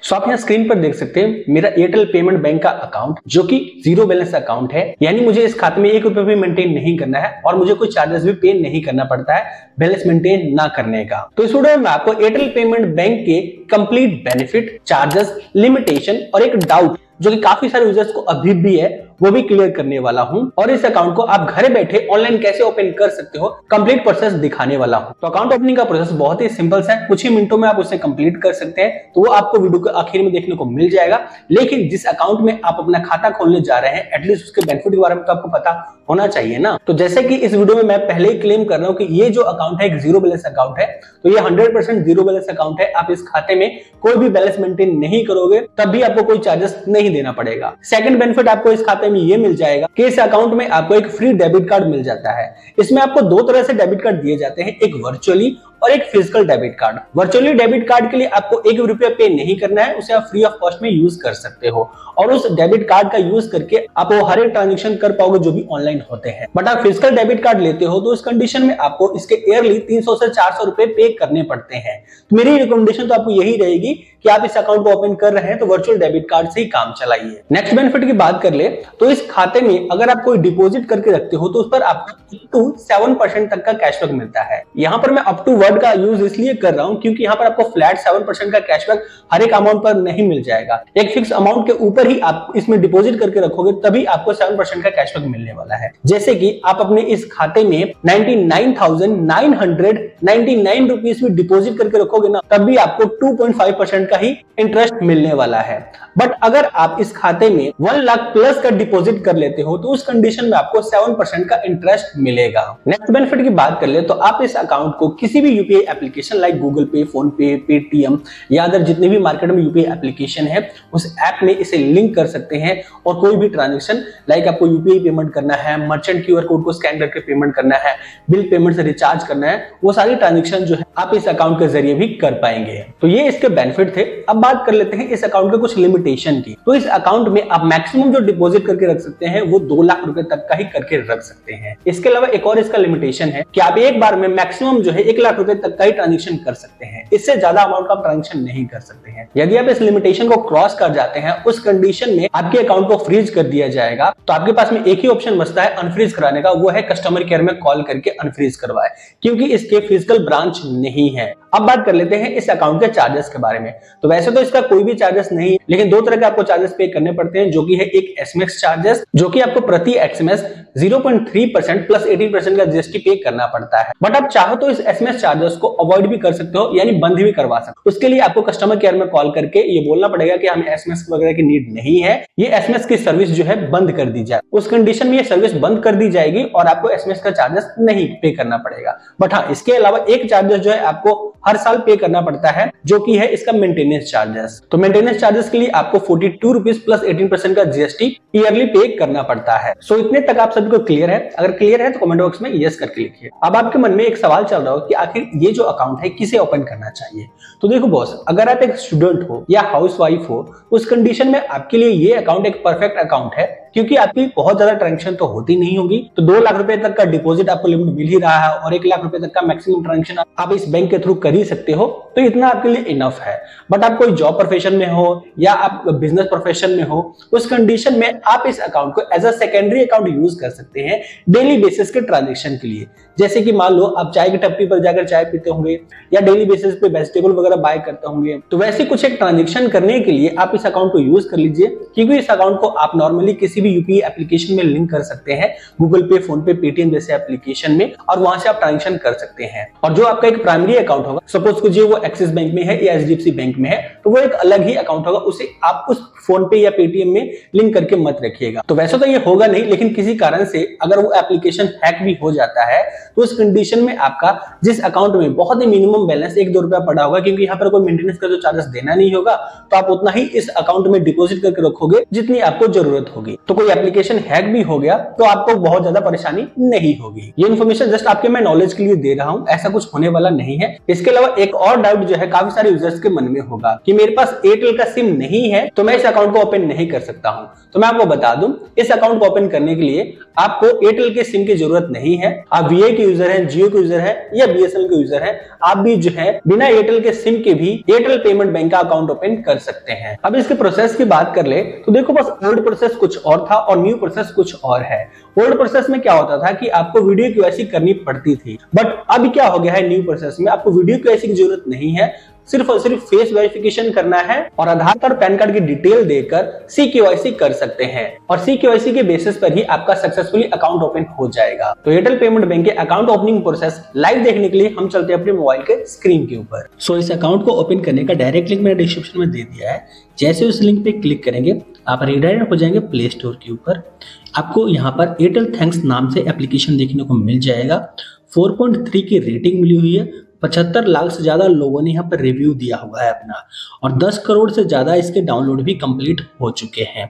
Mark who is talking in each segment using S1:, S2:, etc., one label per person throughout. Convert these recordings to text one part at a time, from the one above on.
S1: सो आप यहाँ स्क्रीन पर देख सकते हैं मेरा एयरटेल पेमेंट बैंक का अकाउंट जो कि जीरो बैलेंस अकाउंट है, यानी मुझे इस खाते में 1 रुपए भी मेंटेन नहीं करना है और मुझे कोई चार्जेस भी पे नहीं करना पड़ता है बैलेंस मेंटेन ना करने का। तो इस वीडियो में मैं आपको एयरटेल पेमेंट बैंक के कंप्लीट बेनिफिट, चार्जेस, लिमिटेशन और एक डाउट जो कि काफी सारे यूजर्स को अभी भी है वो भी क्लियर करने वाला हूं और इस अकाउंट को आप घर बैठे ऑनलाइन कैसे ओपन कर सकते हो कंप्लीट प्रोसेस दिखाने वाला हूं। तो अकाउंट ओपनिंग का प्रोसेस बहुत ही सिंपल सा है, कुछ ही मिनटों में आप उसे कंप्लीट कर सकते हैं, तो वो आपको वीडियो के आखिर में देखने को मिल जाएगा। लेकिन जिस अकाउंट में आप अपना खाता खोलने जा रहे हैं एटलीस्ट उसके बेनिफिट के बारे में तो आपको पता होना चाहिए ना। तो जैसे कि इस वीडियो में मैं पहले ही क्लेम कर रहा हूं कि ये जो अकाउंट है एक जीरो बैलेंस अकाउंट है, तो ये 100% जीरो बैलेंस अकाउंट है। आप इस खाते में कोई भी बैलेंस मेंटेन नहीं करोगे तब भी आपको कोई चार्जेस नहीं देना पड़ेगा। सेकंड बेनिफिट आपको इस खाते में ये मिल जाएगा कि इस अकाउंट में आपको एक फ्री डेबिट कार्ड मिल जाता है। इसमें आपको दो तरह से डेबिट कार्ड दिए जाते हैं, एक वर्चुअली और एक physical debit card. Virtually debit card के लिए आपको 1 रुपया पे नहीं करना है, उसे आप फ्री ऑफ कॉस्ट में यूज कर सकते हो और उस डेबिट कार्ड का यूज करके आप वो हर एक ट्रांजेक्शन कर पाओगे जो भी ऑनलाइन होते हैं। बट आप फिजिकल डेबिट कार्ड लेते हो तो उस कंडीशन में आपको इसके ईयरली 300 से 400 रुपए पे करने पड़ते हैं। तो मेरी रिकमेंडेशन तो आपको यही रहेगी कि आप इस अकाउंट को ओपन कर रहे हैं तो वर्चुअल डेबिट कार्ड से ही काम चलाइए। नेक्स्ट बेनिफिट की बात कर ले तो इस खाते में अगर आप कोई डिपॉजिट करके रखते हो तो उस पर आपको अप टू 7% तक का कैशबैक मिलता है। यहाँ पर मैं अप टू वर्ड का यूज इसलिए कर रहा हूं क्योंकि यहाँ पर आपको फ्लैट 7% का कैशबैक हर एक अमाउंट पर नहीं मिल जाएगा। एक फिक्स अमाउंट के ऊपर ही आप इसमें डिपॉजिट करके रखोगे तभी आपको 7% का कैशबैक मिलने वाला है। जैसे कि आप अपने इस खाते में 99,999 रुपीज में डिपॉजिट करके रखोगे ना तब भी आपको 2.5% का ही इंटरेस्ट मिलने वाला है। बट अगर आप इस खाते में 1 लाख प्लस का डिपॉजिट कर लेते हो तो उस कंडीशन में आपको 7% का इंटरेस्ट मिलेगा। नेक्स्ट बेनिफिट की बात कर ले तो आप इस अकाउंट को किसी भी यूपीआई एप्लीकेशन लाइक गूगल पे, फोन पे, पेटीएम या अदर जितने भी मार्केट में यूपीआई एप्लीकेशन है उस ऐप में इसे लिंक कर सकते हैं और कोई भी ट्रांजेक्शन लाइक आपको यूपीआई पेमेंट करना है, मर्चेंट क्यूआर कोड को स्कैन करके पेमेंट करना है, बिल पेमेंट से रिचार्ज करना है, वो सारी ट्रांजेक्शन जो है आप इस अकाउंट के जरिए भी कर पाएंगे। तो ये इसके बेनिफिट थे। अब बात कर लेते हैं इस अकाउंट के कुछ लिमिटेशन की। तो इस अकाउंट में आप मैक्सिमम जो डिपॉजिट करके रख सकते हैं वो 2 लाख रुपए तक का ही करके रख सकते हैं। इसके अलावा एक और इसका लिमिटेशन है कि आप एक बार में मैक्सिमम जो है 1 लाख रुपए तक का ही ट्रांजेक्शन कर सकते हैं, इससे ज्यादा अमाउंट का ट्रांजेक्शन नहीं कर सकते हैं। यदि आप इस लिमिटेशन को क्रॉस कर जाते हैं उस कंडीशन में आपके अकाउंट को फ्रीज कर दिया जाएगा। तो आपके पास में एक ही ऑप्शन बचता है अनफ्रीज कराने का, वो है कस्टमर केयर में कॉल करके अनफ्रीज करवाए, क्योंकि इसके फिजिकल ब्रांच नहीं है। अब बात कर लेते हैं इस अकाउंट के चार्जेस के बारे में। तो वैसे तो इसका कोई भी चार्जेस नहीं, लेकिन दो तरह के आपको चार्जेस पे करने पड़ते हैं, जो कि है एक एसएमएस चार्जेस जो कि आपको प्रति एसएमएस 0.3% प्लस 18% का जीएसटी पे करना पड़ता है। बट आप चाहो तो इस एसएमएस चार्जेस को अवॉइड भी कर सकते हो, यानी बंद भी करवा सकते हो। उसके लिए आपको कस्टमर केयर में कॉल करके ये बोलना पड़ेगा कि हमें एसएमएस वगैरह की नीड नहीं है, ये एसएमएस की सर्विस जो है बंद कर दी जाए। उस कंडीशन में ये सर्विस बंद कर दी जाएगी और आपको एसएमएस का चार्जेस नहीं पे करना पड़ेगा। बट हाँ, इसके अलावा एक चार्जेस जो है आपको हर साल पे करना पड़ता है, जो कि है इसका मेंटेनेंस चार्जेस। तो मेंटेनेंस चार्जेस के लिए आपको 42 रुपीज प्लस 18% का जीएसटी ईयरली पे करना पड़ता है। सो इतने तक आप सभी को क्लियर है? अगर क्लियर है तो कमेंट बॉक्स में यस करके लिखिए। अब आपके मन में एक सवाल चल रहा हो कि आखिर ये जो अकाउंट है किसे ओपन करना चाहिए। तो देखो बॉस, अगर आप एक स्टूडेंट हो या हाउसवाइफ हो उस कंडीशन में आपके लिए ये अकाउंट एक परफेक्ट अकाउंट है, क्योंकि आपकी बहुत ज्यादा ट्रांजेक्शन तो होती नहीं होगी। तो 2 लाख रुपए तक का डिपॉजिट आपको लिमिट मिल ही रहा है और 1 लाख रुपए तक का मैक्सिमम ट्रांजेक्शन आप इस बैंक के थ्रू कर ही सकते हो, तो इतना आपके लिए इनफ है। बट आप कोई जॉब प्रोफेशन में हो या आप बिजनेस प्रोफेशन में हो उस कंडीशन में आप इस अकाउंट को as a secondary account use कर सकते हैं डेली बेसिस के ट्रांजेक्शन के लिए। जैसे कि मान लो आप चाय की टप्पी पर जाकर चाय पीते होंगे या डेली बेसिस पे वेजिटेबल वगैरह बाय करते होंगे, तो वैसे कुछ एक ट्रांजेक्शन करने के लिए आप इस अकाउंट को यूज कर लीजिए, क्योंकि इस अकाउंट को आप नॉर्मली किसी भी यूपीआई एप्लीकेशन में लिंक कर सकते हैं, गूगल पे, फोन पे, पेटीएम जैसे एप्लीकेशन में, और वहां से आप ट्रांजेक्शन कर सकते हैं। और जो आपका एक प्राइमरी अकाउंट होगा, सपोज कीजिए वो एक्सिस बैंक में है या एचडीएफसी बैंक में है, तो वो एक अलग ही अकाउंट होगा, उसे आप उस फोन पे या पेटीएम में लिंक करके मत रखिएगा। तो वैसे तो ये होगा नहीं, लेकिन किसी कारण से अगर वो एप्लीकेशन हैक भी हो जाता है तो उस कंडीशन में आपका जिस अकाउंट में बहुत ही मिनिमम बैलेंस 1-2 रुपया पड़ा होगा, क्योंकि यहाँ पर कोई मेंटेनेंस का जो चार्जेस देना नहीं होगा, तो आप उतना ही इस अकाउंट में डिपॉजिट करके रखोगे जितनी आपको जरूरत होगी। तो कोई एप्लीकेशन हैक भी हो गया तो आपको बहुत ज्यादा परेशानी नहीं होगी। ये इन्फॉर्मेशन जस्ट आपके मैं नॉलेज के लिए दे रहा हूँ, ऐसा कुछ होने वाला नहीं है। इसके अलावा एक और डाउट जो है काफी सारे यूजर्स के मन में होगा कि मेरे पास एयरटेल का सिम नहीं है तो मैं इस अकाउंट को ओपन नहीं कर सकता हूं। तो मैं आपको बता दूं, इस अकाउंट को ओपन करने के लिए आपको एयरटेल के सिम की जरूरत नहीं है। आप वीआई के यूजर हैं, जियो के यूजर हैं या बीएसएनएल के यूजर हैं, आप भी जो है बिना एयरटेल के सिम के भी एयरटेल पेमेंट बैंक का अकाउंट ओपन कर सकते हैं। अब इसके प्रोसेस की बात कर ले तो देखो, बस ओल्ड प्रोसेस कुछ और था और न्यू प्रोसेस कुछ और है। ओल्ड प्रोसेस में क्या होता था कि आपको वीडियो केवाईसी करनी पड़ती थी, बट अब क्या हो गया है न्यू प्रोसेस में, आपको वीडियो केवाईसी की जरूरत नहीं है। सिर्फ और सिर्फ फेस वेरिफिकेशन करना है और आधार कार्ड पैन कार्ड की डिटेल देकर सी केवाईसी कर सकते हैं और सी केवाईसी के बेसिस पर ही आपका सक्सेसफुली अकाउंट ओपन हो जाएगा। तो एयरटेल पेमेंट बैंक के अकाउंट ओपनिंग प्रोसेस लाइव देखने के लिए हम चलते हैं अपने मोबाइल के स्क्रीन के ऊपर। सो इस अकाउंट को ओपन करने का डायरेक्ट लिंक मैंने डिस्क्रिप्शन में दे दिया है। जैसे उस लिंक पे क्लिक करेंगे आप रिडायरेक्ट हो जाएंगे प्ले स्टोर के ऊपर। आपको यहाँ पर एयरटेल थैंक्स नाम से एप्लीकेशन देखने को मिल जाएगा। 4.3 की रेटिंग मिली हुई है, 75 लाख से ज्यादा लोगों ने यहाँ पर रिव्यू दिया हुआ है अपना, और 10 करोड़ से ज्यादा इसके डाउनलोड भी कंप्लीट हो चुके हैं।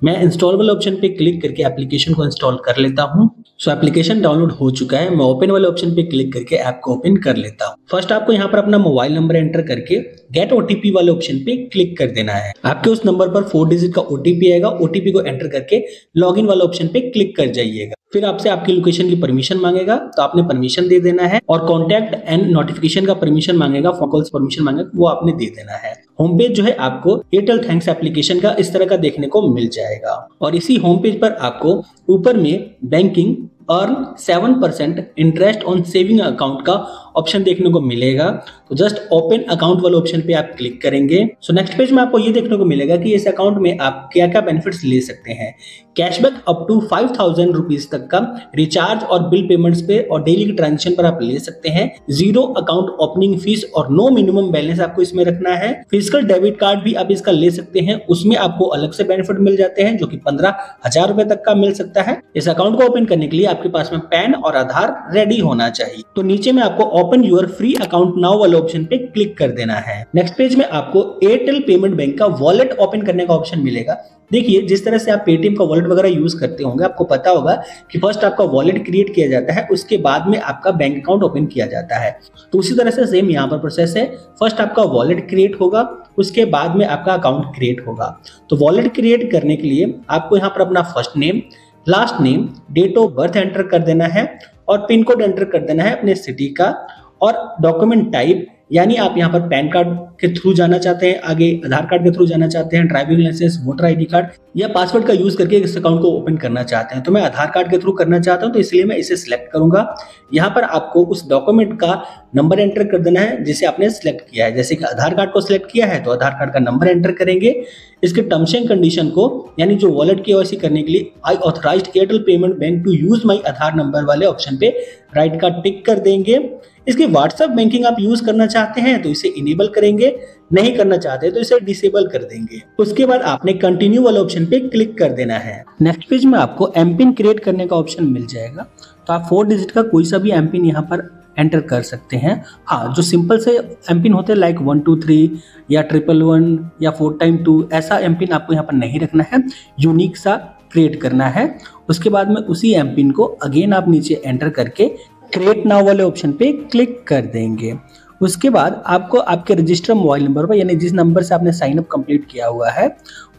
S1: मैं इंस्टॉल वाले ऑप्शन पे क्लिक करके एप्लीकेशन को इंस्टॉल कर लेता हूँ। सो एप्लीकेशन डाउनलोड हो चुका है। मैं ओपन वाले ऑप्शन पे क्लिक करके ऐप को ओपन कर लेता हूँ। फर्स्ट आपको यहाँ पर अपना मोबाइल नंबर एंटर करके गेट ओटीपी वाले ऑप्शन पे क्लिक कर देना है। आपके उस नंबर पर 4 डिजिट का ओटीपी आएगा। ओटीपी को एंटर करके लॉगिन वाले ऑप्शन पे क्लिक कर जाइएगा। फिर आपसे आपकी लोकेशन की परमिशन मांगेगा, तो आपने परमिशन दे देना है, और कॉन्टैक्ट एंड नोटिफिकेशन का परमिशन मांगेगा, फोन कॉल्स परमिशन मांगेगा, वो आपने दे देना है। होम पेज जो है आपको एयरटेल थैंक्स एप्लीकेशन का इस तरह का देखने को मिल जाएगा, और इसी होम पेज पर आपको ऊपर में banking earn 7% interest on saving account का ऑप्शन देखने को मिलेगा। तो जस्ट ओपन अकाउंट वाले ऑप्शन पे आप क्लिक करेंगे। सो नेक्स्ट पेज में आपको ये देखने को मिलेगा कि इस अकाउंट में आप क्या क्या बेनिफिट्स ले सकते हैं। कैशबैक अप टू 5000 रुपीज तक का रिचार्ज और बिल पेमेंट्स पे और डेली के ट्रांजेक्शन पर आप ले सकते हैं। 0 अकाउंट ओपनिंग फीस और नो मिनिमम बैलेंस आपको इसमें रखना है। फिजिकल डेबिट कार्ड भी आप इसका ले सकते हैं, उसमें आपको अलग से बेनिफिट मिल जाते हैं जो कि 15,000 रुपए तक का मिल सकता है। इस अकाउंट को ओपन करने के लिए आपके पास में पैन और आधार रेडी होना चाहिए। तो नीचे में आपको open your free account now वाले ऑप्शन पे क्लिक कर देना है। नेक्स्ट पेज में आपको एयरटेल पेमेंट बैंक का वॉलेट ओपन करने का ऑप्शन मिलेगा। देखिए, जिस तरह से आप पेटीएम का वॉलेट वगैरह यूज करते होंगे, आपको पता होगा कि फर्स्ट आपका वॉलेट क्रिएट किया जाता है, उसके बाद में आपका बैंक अकाउंट ओपन किया जाता है। तो उसी तरह से सेम यहाँ पर प्रोसेस है। फर्स्ट आपका वॉलेट क्रिएट होगा, उसके बाद में आपका अकाउंट क्रिएट होगा। तो वॉलेट क्रिएट करने के लिए आपको यहाँ पर अपना first name, last name, date of birth enter कर देना है और पिन कोड एंटर कर देना है अपने सिटी का, और डॉक्यूमेंट टाइप, यानी आप यहाँ पर पैन कार्ड के थ्रू जाना चाहते हैं, आगे आधार कार्ड के थ्रू जाना चाहते हैं, driving licence, voter ID card, या पासवर्ड का यूज करके इस अकाउंट को ओपन करना चाहते हैं। तो मैं आधार कार्ड के थ्रू करना चाहता हूं, तो इसलिए मैं इसे सिलेक्ट करूंगा। यहाँ पर आपको उस डॉक्यूमेंट का नंबर एंटर कर देना है जिसे आपने सिलेक्ट किया है। जैसे कि आधार कार्ड को सिलेक्ट किया है तो आधार कार्ड का नंबर एंटर करेंगे। इसके टर्म्स एंड कंडीशन को, यानी जो वॉलेट केवाईसी करने के लिए I authorized Airtel payment bank to use my Aadhaar number वाले ऑप्शन पे राइट का टिक कर देंगे। इसकी व्हाट्सएप बैंकिंग आप यूज करना चाहते हैं तो इसे इनेबल करेंगे, नहीं करना चाहते तो इसे डिसेबल कर देंगे। उसके बाद आपने कंटिन्यू वाले ऑप्शन पे क्लिक कर देना है। नेक्स्ट पेज में आपको एमपिन क्रिएट करने का ऑप्शन मिल जाएगा। तो आप 4 डिजिट का कोई सा भी एमपिन यहाँ पर एंटर कर सकते हैं। हाँ, जो सिंपल से एमपिन होते हैं लाइक 1 2 3 या 111 या 4 टाइम 2, ऐसा एमपिन आपको यहाँ पर नहीं रखना है, यूनिक सा क्रिएट करना है। उसके बाद में उसी एमपिन को अगेन आप नीचे एंटर करके क्रिएट नाउ वाले ऑप्शन पे क्लिक कर देंगे। उसके बाद आपको आपके रजिस्टर मोबाइल नंबर पर, यानी जिस नंबर से आपने साइन अप कंप्लीट किया हुआ है,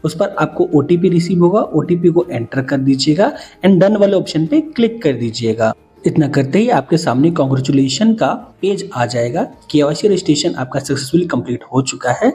S1: उस पर आपको ओटीपी रिसीव होगा। ओटीपी को एंटर कर दीजिएगा एंड डन वाले ऑप्शन पे क्लिक कर दीजिएगा। इतना करते ही आपके सामने कांग्रेचुलेशन का पेज आ जाएगा। केवाईसी रजिस्ट्रेशन आपका सक्सेसफुली कंप्लीट हो चुका है।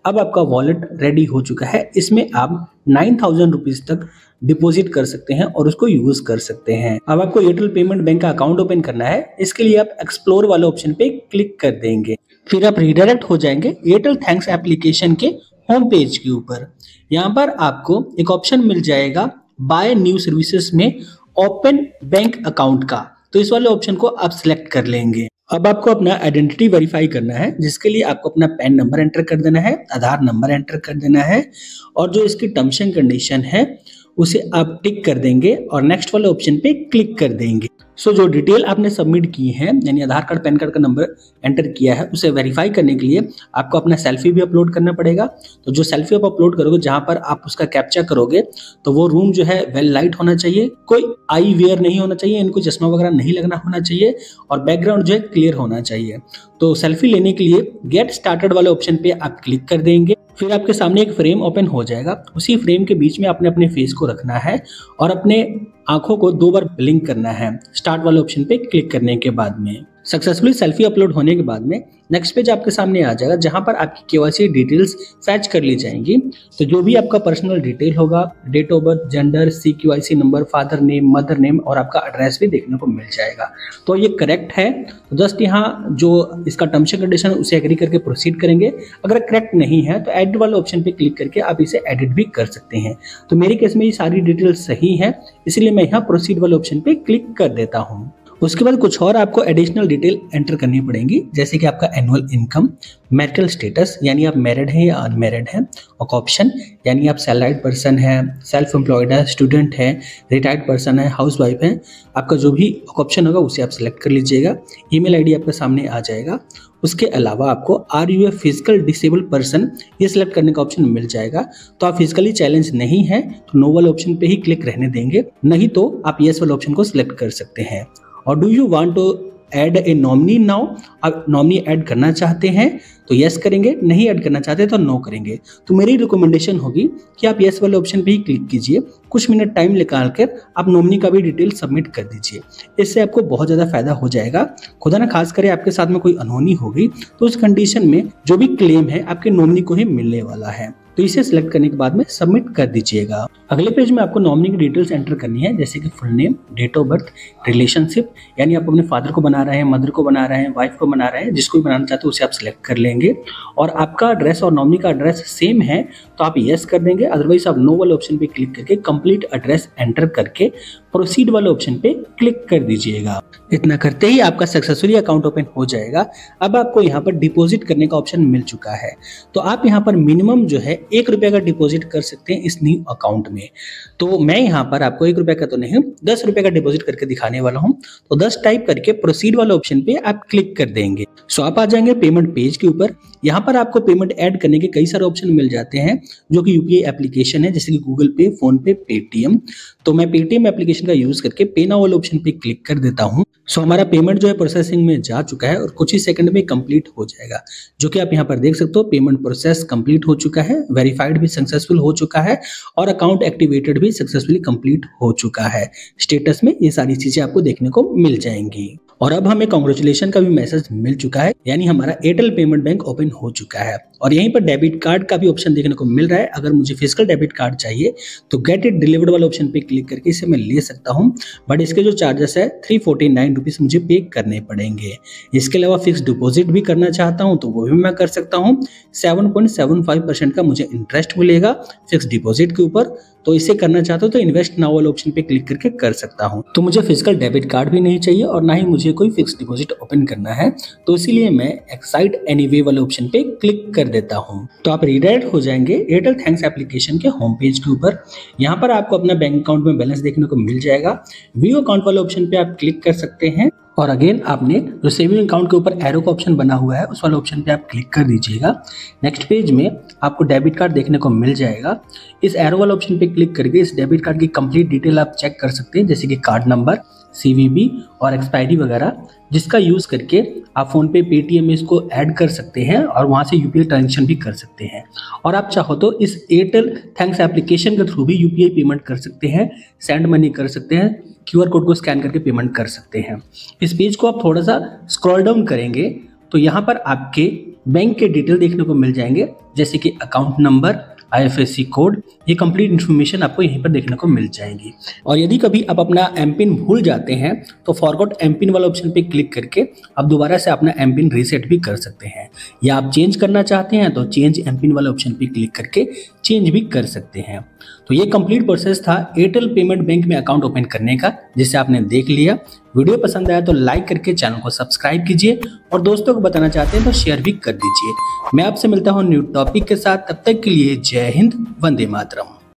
S1: अब आपका वॉलेट रेडी हो चुका है। इसमें आप 9,000 रुपीज तक डिपॉजिट कर सकते हैं और उसको यूज कर सकते हैं। अब आपको एयरटेल पेमेंट बैंक का अकाउंट ओपन करना है। इसके लिए आप एक्सप्लोर वाले ऑप्शन पे क्लिक कर देंगे। फिर आप रिडायरेक्ट हो जाएंगे एयरटेल थैंक्स एप्लीकेशन के होम पेज के ऊपर। यहाँ पर आपको एक ऑप्शन मिल जाएगा बाय न्यू सर्विसेज में ओपन बैंक अकाउंट का, तो इस वाले ऑप्शन को आप सिलेक्ट कर लेंगे। अब आपको अपना आइडेंटिटी वेरीफाई करना है, जिसके लिए आपको अपना पैन नंबर एंटर कर देना है, आधार नंबर एंटर कर देना है, और जो इसकी टर्म्स एंड कंडीशन है उसे आप टिक कर देंगे और नेक्स्ट वाले ऑप्शन पे क्लिक कर देंगे। सो जो डिटेल आपने सबमिट की है, यानी आधार कार्ड पैन कार्ड का नंबर एंटर किया है, उसे वेरीफाई करने के लिए आपको अपना सेल्फी भी अपलोड करना पड़ेगा। तो जो सेल्फी आप अपलोड करोगे, जहां पर आप उसका कैप्चा करोगे, तो वो रूम जो है वेल लाइट होना चाहिए, कोई आई वेयर नहीं होना चाहिए, इनको चश्मा वगैरह नहीं लगना होना चाहिए और बैकग्राउंड जो है क्लियर होना चाहिए। तो सेल्फी लेने के लिए गेट स्टार्टेड वाले ऑप्शन पे आप क्लिक कर देंगे। फिर आपके सामने एक फ्रेम ओपन हो जाएगा। उसी फ्रेम के बीच में आपने अपने फेस को रखना है और अपने आंखों को 2 बार ब्लिंक करना है स्टार्ट वाले ऑप्शन पे क्लिक करने के बाद में। सक्सेसफुली सेल्फी अपलोड होने के बाद में नेक्स्ट पेज आपके सामने आ जाएगा, जहां पर आपकी केवाईसी डिटेल्स फैच कर ली जाएंगी। तो जो भी आपका पर्सनल डिटेल होगा, date of birth, gender, CQIC number, father name, mother name और आपका एड्रेस भी देखने को मिल जाएगा। तो ये करेक्ट है, तो जस्ट यहाँ जो इसका टर्म्स एंड कंडीशन उसे एग्री करके प्रोसीड करेंगे। अगर करेक्ट नहीं है तो एडिट वाले ऑप्शन पे क्लिक करके आप इसे एडिट भी कर सकते हैं। तो मेरे केस में ये सारी डिटेल्स सही है, इसलिए मैं यहाँ प्रोसीड वाले ऑप्शन पे क्लिक कर देता हूँ। उसके बाद कुछ और आपको एडिशनल डिटेल एंटर करनी पड़ेंगी, जैसे कि आपका एनुअल इनकम, मैरिटल स्टेटस यानी आप मैरिड हैं या अनमैरिड हैं, ऑक्यूपेशन यानी आप सैलरीड पर्सन है, सेल्फ एम्प्लॉयड है, स्टूडेंट है, रिटायर्ड पर्सन है, हाउसवाइफ है, आपका जो भी ऑक्यूपेशन होगा उसे आप सेलेक्ट कर लीजिएगा। ईमेल आईडी आपके सामने आ जाएगा। उसके अलावा आपको are you a physical disable person ये सिलेक्ट करने का ऑप्शन मिल जाएगा। तो आप फिजिकली चैलेंज नहीं है तो नो वाले ऑप्शन पे ही क्लिक रहने देंगे, नहीं तो आप येस वाले ऑप्शन को सिलेक्ट कर सकते हैं। और do you want to add a nominee now, आप नॉमिनी ऐड करना चाहते हैं तो यस करेंगे, नहीं ऐड करना चाहते तो नो करेंगे। तो मेरी रिकमेंडेशन होगी कि आप यस वाले ऑप्शन पे ही क्लिक कीजिए, कुछ मिनट टाइम निकाल कर आप नॉमिनी का भी डिटेल सबमिट कर दीजिए। इससे आपको बहुत ज़्यादा फायदा हो जाएगा। खुदा ना खास करे आपके साथ में कोई अनहोनी हो गई तो उस कंडीशन में जो भी क्लेम है आपके नॉमिनी को ही मिलने वाला है। तो इसे सिलेक्ट करने के बाद में सबमिट कर दीजिएगा। अगले पेज में आपको नॉमिनी की डिटेल्स एंटर करनी है, जैसे कि full name, date of birth, relationship यानी आप अपने फादर को बना रहे हैं, मदर को बना रहे हैं, वाइफ को बना रहे हैं, जिसको भी बनाना चाहते हो उसे आप सिलेक्ट कर लेंगे। और आपका एड्रेस और नॉमिनी का एड्रेस सेम है तो आप यस कर देंगे, अदरवाइज आप नो वाले ऑप्शन पे क्लिक करके कंप्लीट एड्रेस एंटर करके प्रोसीड वाले ऑप्शन पे क्लिक कर दीजिएगा। इतना करते ही आपका सक्सेसफुली अकाउंट ओपन हो जाएगा। अब आपको यहाँ पर डिपॉजिट करने का ऑप्शन मिल चुका है, तो आप यहाँ पर मिनिमम जो है 1 रुपये का डिपॉजिट कर सकते हैं इस न्यू अकाउंट में। तो मैं यहाँ पर आपको 1 रुपये का तो नहीं, 10 रुपये का डिपॉजिट करके दिखाने वाला हूँ। तो 10 टाइप करके प्रोसीड वाले ऑप्शन पे आप क्लिक कर देंगे। सो आप आ जाएंगे पेमेंट पेज के ऊपर। यहाँ पर आपको पेमेंट ऐड करने के कई सारे ऑप्शन मिल जाते हैं, जो कि यूपीआई एप्लीकेशन है, जैसे कि गूगल पे, फोन पे, पेटीएम। तो मैं पेटीएम एप्लीकेशन का यूज करके पे नाउ वाले ऑप्शन पे क्लिक कर देता हूँ। सो हमारा पेमेंट जो है प्रोसेसिंग में जा चुका है और कुछ ही सेकंड में कंप्लीट हो जाएगा, जो कि आप यहाँ पर देख सकते हो। पेमेंट प्रोसेस कंप्लीट हो चुका है, वेरीफाइड भी सक्सेसफुल हो चुका है और अकाउंट एक्टिवेटेड भी सक्सेसफुली कंप्लीट हो चुका है। स्टेटस में ये सारी चीजें आपको देखने को मिल जाएंगी। और अब हमें कांग्रेचुलेशन का भी मैसेज मिल चुका है, यानी हमारा एयरटेल पेमेंट बैंक ओपन हो चुका है। और यहीं पर डेबिट कार्ड का भी ऑप्शन देखने को मिल रहा है। अगर मुझे फिजिकल डेबिट कार्ड चाहिए तो गेट इट डिलीवर्ड वाले ऑप्शन पे क्लिक करके इसे मैं ले सकता हूं, बट इसके जो चार्जेस है 349 रुपीज मुझे पे करने पड़ेंगे। इसके अलावा फिक्स डिपॉजिट भी करना चाहता हूं तो वो भी मैं कर सकता हूं। 7.75% का मुझे इंटरेस्ट मिलेगा फिक्स डिपॉजिट के ऊपर। तो इसे करना चाहता हूं तो इन्वेस्ट नाउ वाले ऑप्शन पे क्लिक करके कर सकता हूं। तो मुझे फिजिकल डेबिट कार्ड भी नहीं चाहिए और ना ही मुझे कोई फिक्स डिपॉजिट ओपन करना है, तो इसीलिए मैं एक्साइट एनीवे वाले ऑप्शन पे क्लिक कर देता हूं। तो आप रीडायरेक्ट हो जाएंगे एयरटेल थैंक्स एप्लीकेशन के होम पेज के ऊपर। यहाँ पर आपको अपना बैंक अकाउंट में बैलेंस देखने को मिल जाएगा। व्यू अकाउंट वाले ऑप्शन पे आप क्लिक कर सकते हैं और अगेन आपने जो सेविंग अकाउंट के ऊपर एरो का ऑप्शन बना हुआ है उस वाले ऑप्शन पे आप क्लिक कर दीजिएगा। नेक्स्ट पेज में आपको डेबिट कार्ड देखने को मिल जाएगा। इस एरो वाले ऑप्शन पे क्लिक करके इस डेबिट कार्ड की कंप्लीट डिटेल आप चेक कर सकते हैं, जैसे कि कार्ड नंबर, CVV और एक्सपायरी वगैरह, जिसका यूज करके आप फोन पे, पेटीएम में इसको ऐड कर सकते हैं और वहां से यूपीआई ट्रांजेक्शन भी कर सकते हैं। और आप चाहो तो इस एयरटेल थैंक्स एप्लीकेशन के थ्रू भी यूपीआई पेमेंट कर सकते हैं, सेंड मनी कर सकते हैं, QR कोड को स्कैन करके पेमेंट कर सकते हैं। इस पेज को आप थोड़ा सा स्क्रॉल डाउन करेंगे तो यहाँ पर आपके बैंक के डिटेल देखने को मिल जाएंगे, जैसे कि अकाउंट नंबर, IFSC कोड, ये कंप्लीट इन्फॉर्मेशन आपको यहीं पर देखने को मिल जाएगी। और यदि कभी आप अपना एमपिन भूल जाते हैं तो फॉरगॉट एमपिन वाला ऑप्शन पे क्लिक करके आप दोबारा से अपना एमपिन रीसेट भी कर सकते हैं, या आप चेंज करना चाहते हैं तो चेंज एमपिन वाले ऑप्शन पे क्लिक करके चेंज भी कर सकते हैं। तो ये कंप्लीट प्रोसेस था एयरटेल पेमेंट बैंक में अकाउंट ओपन करने का, जिसे आपने देख लिया। वीडियो पसंद आया तो लाइक करके चैनल को सब्सक्राइब कीजिए और दोस्तों को बताना चाहते हैं तो शेयर भी कर दीजिए। मैं आपसे मिलता हूं न्यू टॉपिक के साथ, तब तक के लिए जय हिंद, वंदे मातरम।